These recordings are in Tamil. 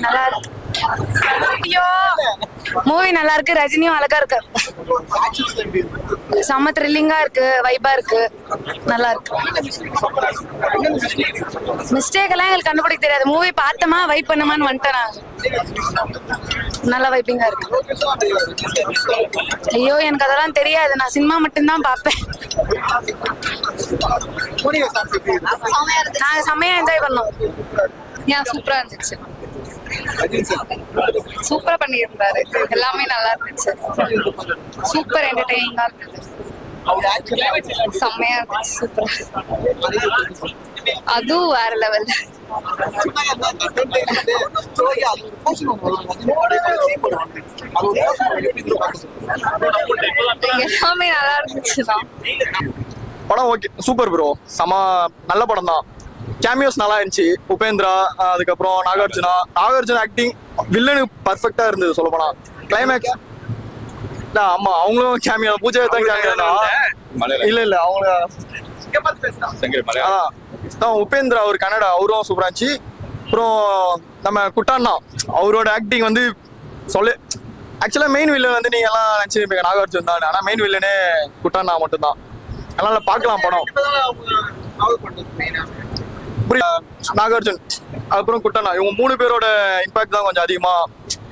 நல்லா இருக்கு. ஐயோ மூவி நல்லா இருக்கு. ரஜினியும் அழகா இருக்கு. செம்ம த்ரில்லிங்கா இருக்கு. வைபா இருக்கு. நல்லா இருக்கு. மிஸ்டேக் எல்லாம் எங்களுக்கு கண்டுபிடிக்க தெரியாது. மூவி பார்த்தோமா வைப் பண்ணமான்னு வந்துட்டேன் நான். நல்லா வைப்பிங்கா இருக்கு. ஐயோ எனக்கு அதெல்லாம் தெரியாது. நான் சினிமா மட்டும்தான் பார்ப்பேன். நாங்க செம்மையா என்ஜாய் பண்ணோம். ஏன் சூப்பரா இருந்துச்சு. சூப்பரா பண்ணியிருந்தாரு. எல்லாமே நல்லா இருந்துச்சு. சூப்பர் என்டர்டெய்னிங்கா இருந்தது. செம்மையா இருந்துச்சு. சூப்பரா. அதுவும் வேற லெவல். எல்லாமே நல்லா இருந்துச்சுதான். படம் ஓகே, சூப்பர் ப்ரோ. செம நல்ல படம் தான். கேமியோஸ் நல்லா இருந்துச்சு. உபேந்திரா, அதுக்கப்புறம் நாகார்ஜுனா ஆக்டிங் வில்லனுக்கு பர்ஃபெக்டா இருந்தது சொல்ல போனா. கிளைமேக்ஸ் ஆமா அவங்களும் கேமியோ. பூஜை தான் கேமியோ. இல்ல அவங்க உபேந்திரா ஒரு கன்னடா, அவரும் சூப்பரா இருந்துச்சு. அப்புறம் நம்ம குட்டாண்ணா அவரோட ஆக்டிங் வந்து ஆக்சுவலா மெயின் வில்லன் வந்து நீங்க எல்லாம் நினைச்சிருப்பீங்க நாகார்ஜுன் தான். ஆனா மெயின் வில்லனே குட்டாண்ணா மட்டும்தான். அதனால பார்க்கலாம் படம். நாகார்ஜுன் அப்புறம் குட்டாண்ணா இவங்க 3 பேரோட இம்பாக்ட் தான் கொஞ்சம் அதிகமா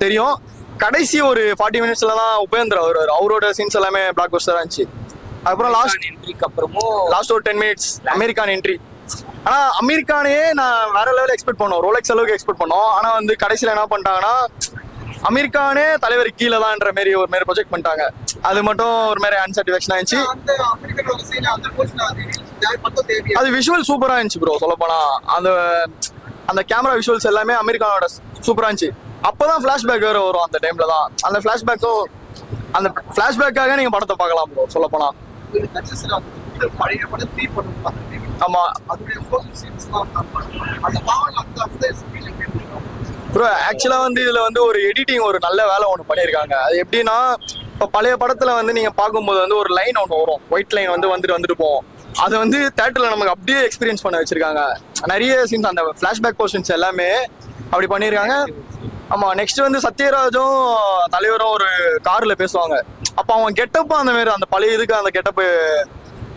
தெரியும். கடைசி ஒரு 40 மினிட்ஸ்ல தான் உபேந்திரா வருவார். அவரோட சீன்ஸ் எல்லாமே பிளாக் பஸ்டரா இருந்துச்சு. அதுக்கப்புறம் லாஸ்ட் ஒரு 10 மினிட்ஸ் அமெரிக்கான் என்ட்ரி. ஆனா அமெரிக்கானே நான் வேற லெவலில் எக்ஸ்பெக்ட் பண்ணோம். ரோலெக்ஸ் அளவுக்கு எக்ஸ்பெக்ட் பண்ணோம். ஆனா வந்து கடைசியில என்ன பண்ணிட்டாங்கன்னா அமெரிக்கானே தலைவர் கீழே தான்ன்ற மாதிரி ஒரு மாதிரி ப்ரொஜெக்ட் பண்ணிட்டாங்க. அது மட்டும் ஒரு மாதிரி அன்சாட்டிஸ்ஃபேக்ஷன் ஆயிடுச்சு. அது விஷுவல் சூப்பரா இருந்துச்சு ப்ரோ. சொல்ல போனா அந்த கேமரா விஷுவல்ஸ் எல்லாமே அமெரிக்கானோட சூப்பரா இருந்துச்சு. அப்பதான் பிளாஷ்பேக் வேற வரும். அந்த டைம்ல தான் அந்த பிளாஷ்பேக்காக நீங்க படத்தை பார்க்கலாம் ப்ரோ. சொல்ல போனா ஆமா ப்ரோ. ஆக்சுவலா வந்து இதுல வந்து ஒரு எடிட்டிங் ஒரு நல்ல வேலை ஒண்ணு பண்ணிருக்காங்க. அது எப்படின்னா இப்ப பழைய படத்துல வந்து நீங்க பார்க்கும்போது வந்து ஒரு லைன் ஒண்ணு வரும். ஒயிட் லைன் வந்து வந்துட்டு போவோம். அதை வந்து தியேட்டர்ல நமக்கு அப்படியே எக்ஸ்பீரியன்ஸ் பண்ண வச்சிருக்காங்க. நிறைய சீன்ஸ் அந்த பிளாஷ்பேக் போர்ஷன்ஸ் எல்லாமே அப்படி பண்ணிருக்காங்க. ஆமா. நெக்ஸ்ட் வந்து சத்யராஜும் தலைவரும் ஒரு கார்ல பேசுவாங்க. அப்ப அவங்க கெட்டப்பும் அந்த மாதிரி அந்த பழைய இதுக்கு அந்த கெட்டப்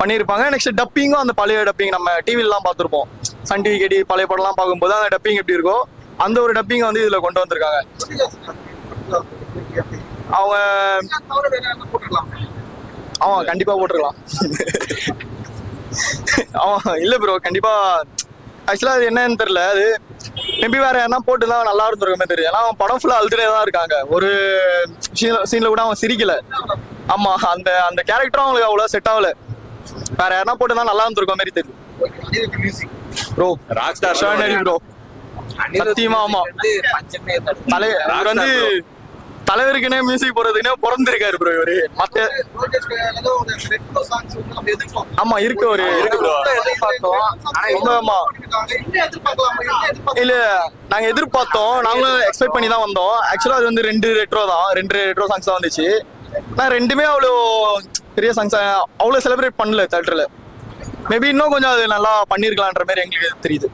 பண்ணியிருப்பாங்க. நெக்ஸ்ட் டப்பிங்கும் அந்த பழைய டப்பிங் நம்ம டிவிலாம் பார்த்துருப்போம். சன் டிவி கேடி பழைய படம்லாம் பார்க்கும்போது அந்த டப்பிங் எப்படி இருக்கோ அந்த ஒரு டப்பிங் வந்து இதுல கொண்டு வந்திருக்காங்க. அவங்க கண்டிப்பா போட்டுருக்கலாம். இல்ல ப்ரோ கண்டிப்பா. ஆக்சுவலா அது என்னன்னு தெரியல. அது மேபி வேற யாரா போட்டுதான் நல்லா இருந்திருக்குமே தெரியும். ஏன்னா அவன் படம் ஃபுல்லா அழுதுனே தான் இருக்காங்க. ஒரு சீன்ல கூட அவன் சிரிக்கல. ஆமா அந்த கேரக்டரும் அவங்களுக்கு அவ்வளவு செட் ஆகல. வேற யாரா போட்டுதான் நல்லா இருந்திருக்கும் மாதிரி தெரியும் ப்ரோ. ராக் ஸ்டார் ப்ரோ சத்தியமா. ஆமா அவர் வந்து தலைவருக்குன்னே மியூசிக் போறதுக்குன்னே பிறந்திருக்காரு ப்ரோ இவரு. மத்த ஆமா இருக்கு ஒரு இருக்கு ப்ரோ. ஆமா இல்ல நாங்க எதிர்பார்த்தோம். நாங்களும் எக்ஸ்பெக்ட் பண்ணி தான் வந்தோம். ஆக்சுவலா அது வந்து 2 ரெட்ரோ சாங்ஸ் தான் வந்துச்சு. நான் ரெண்டுமே அவ்வளோ பெரிய சாங்ஸ் அவ்வளோ செலிப்ரேட் பண்ணல தியேட்டர்ல. மேபி இன்னும் கொஞ்சம் அது நல்லா பண்ணிருக்கலான்ற மாதிரி எங்களுக்கு தெரியுது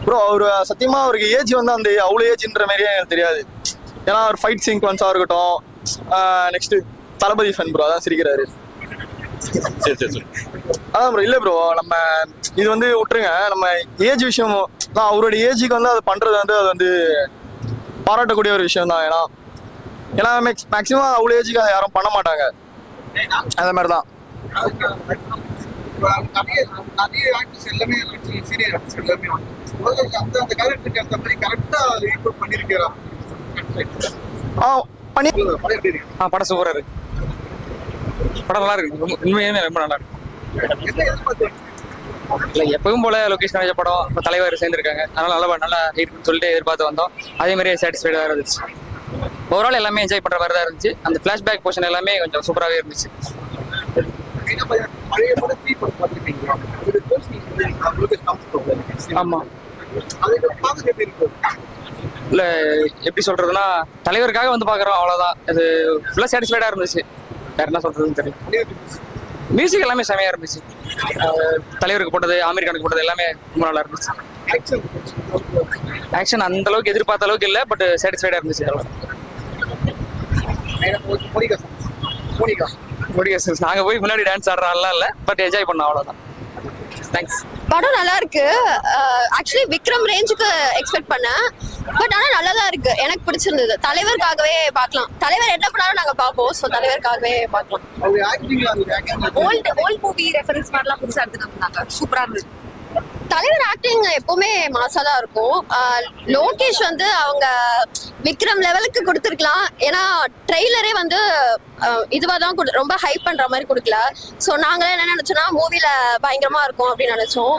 ப்ரோ. அவரு சத்தியமா அவருக்கு ஏஜ் வந்து அந்த அவ்வளோ ஏஜ்ன்ற மாதிரியே எனக்கு தெரியாது. ஏன்னா ஒரு ஃபைட் சீக்வன்ஸா இருக்கட்டும். நெக்ஸ்ட் தளபதி ஃபன் ப்ரோ அதான் சிரிக்கிறாரு. அதான் ப்ரோ. இல்ல ப்ரோ நம்ம இது வந்து விட்டுருங்க. நம்ம ஏஜ் விஷயம் தான். அவருடைய ஏஜுக்கு வந்து அது பண்றது வந்து அது வந்து பாராட்டக்கூடிய ஒரு விஷயம் தான். ஏன்னா மேக்சிமம் அவ்வளோ ஏஜுக்கு அதை யாரும் பண்ண மாட்டாங்க. அந்த மாதிரி தான். படம் சூப்பரா இருக்கு. படம் நல்லா இருக்கு. உண்மையுமே ரொம்ப நல்லா இருக்கு. இல்ல எப்பவும் போல லோகேஷ் கணேஷ் படம் இப்போ தலைவர் சேர்ந்துருக்காங்க. அதனால நல்லா இருக்குன்னு சொல்லிட்டு எதிர்பார்த்து வந்தோம். அதே மாதிரியே சாட்டிஸ்ஃபைடாக இருந்துச்சு. ஓவரால் எல்லாமே என்ஜாய் பண்ற மாதிரி தான் இருந்துச்சு. அந்த பிளாஷ்பேக் போர்ஷன் எல்லாமே கொஞ்சம் சூப்பராகவே இருந்துச்சு. ஆமா இல்ல எப்படி சொல்றதுன்னா தலைவருக்காக வந்து பாக்குறோம் அவ்வளவுதான். இது ஃபுல்லா சாட்டிஸ்ஃபைடா இருந்துச்சு. வேற என்ன சொல்றதுன்னு தெரியல. மியூசிக் எல்லாமே செமையா இருந்துச்சு. தலைவருக்கு போட்டது, அமெரிக்கானுக்கு போட்டது எல்லாமே ரொம்ப நல்லா இருந்துச்சு. ஆக்ஷன் அந்த அளவுக்கு எதிர்பார்த்த அளவுக்கு இல்லை, பட் சாட்டிஸ்ஃபைடா இருந்துச்சு. நாங்க போய் முன்னாடி டான்ஸ் ஆடுறோம்லாம் இல்லை, பட் என்ஜாய் பண்ணோம் அவ்வளவுதான். தேங்க்ஸ். படம் நல்லா இருக்கு. ஆக்சுவலி விக்ரம் ரேஞ்சுக்கு எக்ஸ்பெக்ட் பண்ணேன், பட் ஆனால் நல்லா தான் இருக்கு. எனக்கு பிடிச்சிருந்தது. தலைவருக்காகவே பார்க்கலாம். தலைவர் என்ன பண்ணாலும் நாங்கள் பார்ப்போம். ஸோ தலைவருக்காகவே பார்க்கலாம். ஓல்ட் மூவி ரெஃபரன்ஸ் மாதிரிலாம் புதுசா எடுத்துட்டு சூப்பரா இருந்தது. தலைவர் ஆக்டிங் எப்பவுமே மாசா தான் இருக்கும். லோகேஷ் வந்து அவங்க விக்ரம் லெவலுக்கு கொடுத்துருக்கலாம். ஏன்னா ட்ரெய்லரே வந்து இதுவாக தான் ரொம்ப ஹைப் பண்ற மாதிரி கொடுக்கல. ஸோ நாங்களே என்ன நினைச்சோம்னா மூவில பயங்கரமா இருக்கும் அப்படின்னு நினைச்சோம்.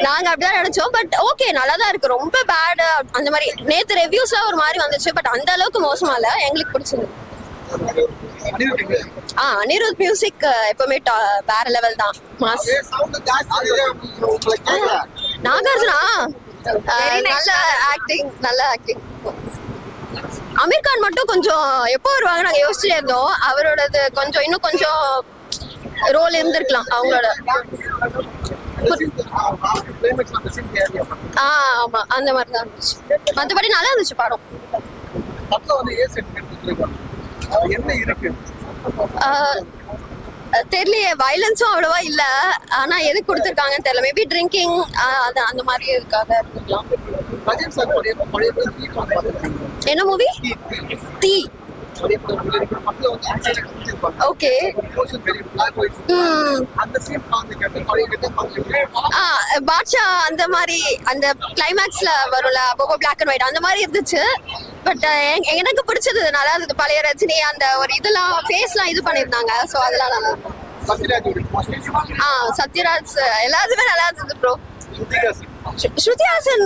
நாங்க அப்படிதான் நினைச்சோம். பட் ஓகே, நல்லா தான் இருக்கு. ரொம்ப பேட் அந்த மாதிரி நேத்து ரிவ்யூஸ்லாம் ஒரு மாதிரி வந்துச்சு, பட் அந்த அளவுக்கு மோசமா இல்ல. எங்களுக்கு பிடிச்சிருந்தது. அனிருத் மியூசிக் எப்பவுமே வேற லெவல் தான். மாஸ். நாகார்ஜுனா நல்ல ஆக்டிங், நல்ல ஆக்டிங். அமீர் கான் மட்டும் கொஞ்சம் எப்போ வருவாங்க நாங்க யோசிச்சுட்டே இருந்தோம். அவரோடது கொஞ்சம் இன்னும் கொஞ்சம் ரோல் இருந்திருக்கலாம் அவங்களோட. ஆமா, அந்த மாதிரி தான் இருந்துச்சு. மற்றபடி நல்லா இருந்துச்சு படம். தெரியலையே, வயலன்ஸும் அவ்வளவா இல்ல. ஆனா எது கொடுத்துருக்காங்கன்னு தெரியல. மேபி ட்ரிங்கிங் அந்த மாதிரி இருக்காக இருக்கலாம். என்ன மூவி? தீ. ஓகே. பாட்ஷா அந்த மாதிரி அந்த கிளைமேக்ஸ்ல வரும்ல, அப்போ பிளாக் அண்ட் ஒயிட் அந்த மாதிரி இருந்துச்சு. பட் எனக்கு பிடிச்சது நல்லா இருந்தது. பழைய ரஜினி அந்த ஒரு இதெல்லாம் ஃபேஸ்லாம் இது பண்ணியிருந்தாங்க. ஸோ அதெல்லாம் நல்லா இருக்கும். சத்யராஜ் எல்லாத்துமே நல்லா இருந்தது ப்ரோ. ஸ்ருதி ஹாசன்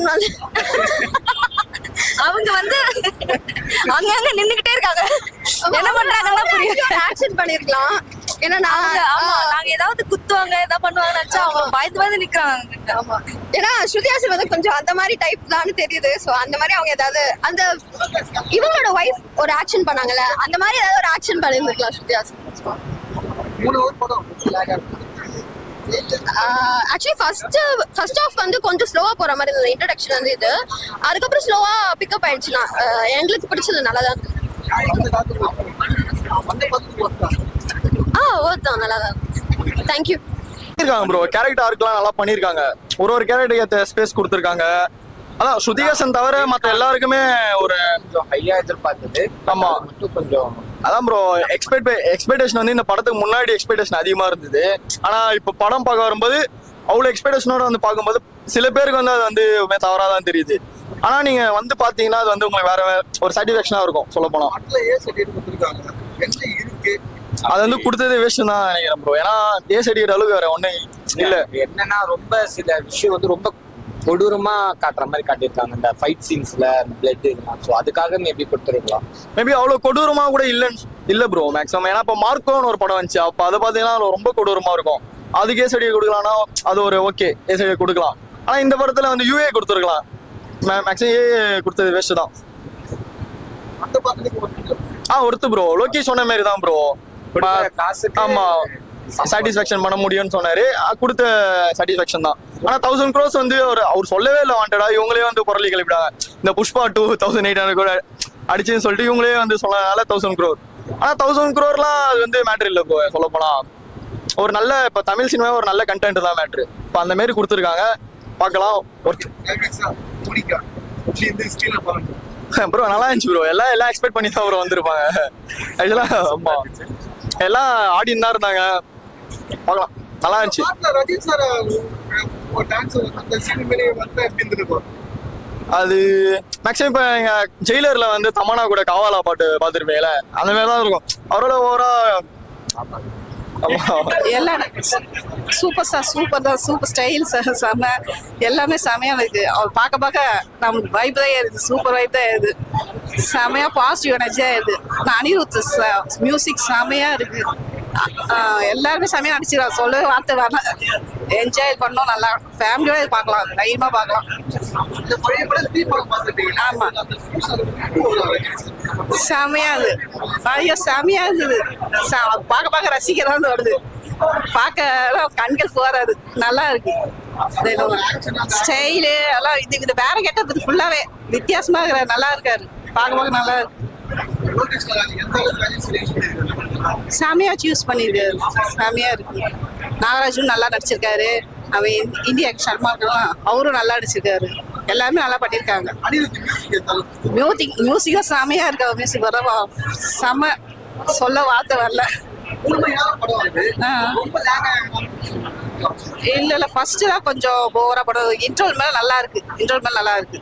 அவங்க வந்து அங்கங்க நின்னுகிட்டே இருக்காங்க. என்ன பண்றாங்கன்னா புரியல. ஆக்ஷன் பண்ணிருக்கலாம். ஏன்னா நாங்க ஏதாவது குத்துவாங்க ஏதாவது பண்ணுவாங்க நினைச்சா அவங்க பயந்து நிக்கிறாங்க. ஆமா, ஏன்னா ஸ்ருதி ஹாசன் வந்து கொஞ்சம் அந்த மாதிரி டைப் தான் தெரியுது. சோ அந்த மாதிரி அவங்க ஏதாவது அந்த இவங்களோட வைஃப் ஒரு ஆக்ஷன் பண்ணாங்கல்ல, அந்த மாதிரி ஏதாவது ஒரு ஆக்ஷன் பண்ணிருந்துருக்கலாம் Shruti Haasan. Actually first half வந்து கொஞ்சம் ஸ்லோவா போற மாதிரி இருந்தது. இன்ட்ரடக்ஷன் வந்து இது, அதுக்கப்புறம் ஸ்லோவா பிக்கப் ஆயிடுச்சுன்னா எங்களுக்கு பிடிச்சது நல்லா தான் இருந்தது. ஓதான் நல்லா தான். தேங்க்யூ. இருக்காங்க ப்ரோ. கேரக்டர் ஆர்க்லாம் நல்லா பண்ணிருக்காங்க. ஒரு கேரக்டருக்கு ஏற்ற ஸ்பேஸ் கொடுத்துருக்காங்க. அதான் ஸ்ருதிஹாசன் தவிர மற்ற எல்லாருக்குமே ஒரு ஹையா எதிர்பார்த்தது. ஆமா, மட்டும் கொஞ்சம் அதான் ப்ரோ. எக்ஸ்பெக்டேஷன் வந்து இந்த படத்துக்கு முன்னாடி எக்ஸ்பெக்டேஷன் அதிகமா இருந்தது. ஆனா இப்ப படம் பார்க்க வரும்போது அவ்வளவு எக்ஸ்பெக்டேஷனோட வந்து பார்க்கும்போது சில பேருக்கு வந்து அது வந்து தவறாதான் தெரியுது. ஆனா நீங்க வந்து பாத்தீங்கன்னா அது வந்து உங்களுக்கு வேற ஒரு சாட்டிஸ்ஃபேக்ஷனா இருக்கும். சொல்ல போனா அது வந்து கொடுத்தது வேஸ்ட் தான் நினைக்கிறேன் ப்ரோ. ஏன்னா ஏஸ் அடிக்கிற அளவுக்கு வேற ஒண்ணு இல்ல. என்னன்னா ரொம்ப சில விஷயம் வந்து ரொம்ப கொடூரமா காட்டுற மாதிரி காட்டியிருக்காங்க. இந்த ஃபைட் சீன்ஸ்ல பிளட் இதெல்லாம். ஸோ அதுக்காக மேபி கொடுத்துருக்கலாம். மேபி அவ்வளவு கொடூரமா கூட இல்ல ப்ரோ மேக்ஸிமம். ஏன்னா இப்ப மார்க்கோன்னு ஒரு படம் வந்துச்சு. அப்ப அதை பாத்தீங்கன்னா ரொம்ப கொடூரமா இருக்கும். அதுக்கு ஏஸ் அடியை கொடுக்கலாம்னா அது ஒரு ஓகே, ஏஸ் அடியை கொடுக்கலாம். ஆனா இந்த படத்துல வந்து யூஏ கொடுத்துருக்கலாம். மேக்ஸிமம் ஏ கொடுத்தது வேஸ்ட் தான். ஒருத்து ப்ரோ. லோகேஷ் சொன்ன மாதிரி தான் ப்ரோ. ஆமா, சாட்டிஸ்ஃபேக்ஷன் பண்ண முடியும்னு சொன்னாரு. கொடுத்த சாட்டிஸ்ஃபேக்ஷன் தான். ஆனா 1000 crores வந்து அவர் சொல்லவே இல்லை வாண்டடா. இவங்களே வந்து புரளி கிளப்பிட்டாங்க. இந்த புஷ்பா 2 1800 கூட அடிச்சுன்னு சொல்லிட்டு இவங்களே வந்து சொன்னதுனால 1000 crore. ஆனா 1000 crore-லாம் அது வந்து மேட்ரு இல்லை ப்ரோ. சொல்ல போனா ஒரு நல்ல இப்ப தமிழ் சினிமா ஒரு நல்ல கண்டென்ட் தான் மேட்ரு. இப்ப அந்த மாதிரி கொடுத்துருக்காங்க. பார்க்கலாம். ப்ரோ நல்லா இருந்துச்சு ப்ரோ. எல்லாம் எக்ஸ்பெக்ட் பண்ணி தான் ப்ரோ வந்திருப்பாங்க. ஆக்சுவலா ஆமா, எல்லாம் ஆடின்னு தான் இருந்தாங்க. பார்க்கலாம், நல்லா இருந்துச்சு. அது மேக்ஸிமம் இப்ப எங்க ஜெயிலர்ல வந்து தமன்னா கூட காவாலா பாட்டு பார்த்துருப்பீங்களே, அந்த மாதிரி தான் இருக்கும். அவரோட ஓவரா எல்லாம் சூப்பர் தான். சூப்பர் ஸ்டைல் செம்ம. எல்லாமே செமையா இருக்கு. அவர் பார்க்க நமக்கு வைப் தான் ஏறுது. சூப்பர் வைப் தான் ஏறுது. செமையா பாசிட்டிவ் எனர்ஜியா ஏறுது. அனிருத் மியூசிக் செமையா இருக்கு. எல்லாருமே செமையா நடிச்சிருக்காங்க, சொல்லவே வார்த்தை வரல. என்ஜாய் பண்ணோம், நல்லா ஃபேமிலியோட பார்க்கலாம், தைரியமா பார்க்கலாம். ஆமா, செமையா இருந்தது. ஐயோ செமையா இருந்தது. பார்க்க பார்க்க ரசிக்கிறதா வருது, பார்க்க கண்கள் போறாது. நல்லா இருக்கு. ஸ்டைலு எல்லாம் இது வேற கெட்டது ஃபுல்லாவே வித்தியாசமா இருக்கிறாரு. நல்லா இருக்காரு, பார்க்க பார்க்க நல்லா இருக்கு. செமையா சூஸ் பண்ணிருக்காரு, செமையா இருக்கு. நாகராஜும் நல்லா நடிச்சிருக்காரு. அவன் இந்தியா சர்மா அவரும் நல்லா நடிச்சிருக்காரு. எல்லாருமே நல்லா பண்ணிருக்காங்க. மியூசிக்கும் செமையா இருக்கு. மியூசிக் வர செம, சொல்ல வார்த்தை வரல. இல்ல ஃபர்ஸ்ட் தான் கொஞ்சம் போரா படம். இன்ட்ரோல் மேல நல்லா இருக்கு, இன்ட்ரோல் மேல நல்லா இருக்கு.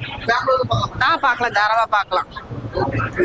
பார்க்கலாம், தாராளமா பார்க்கலாம்.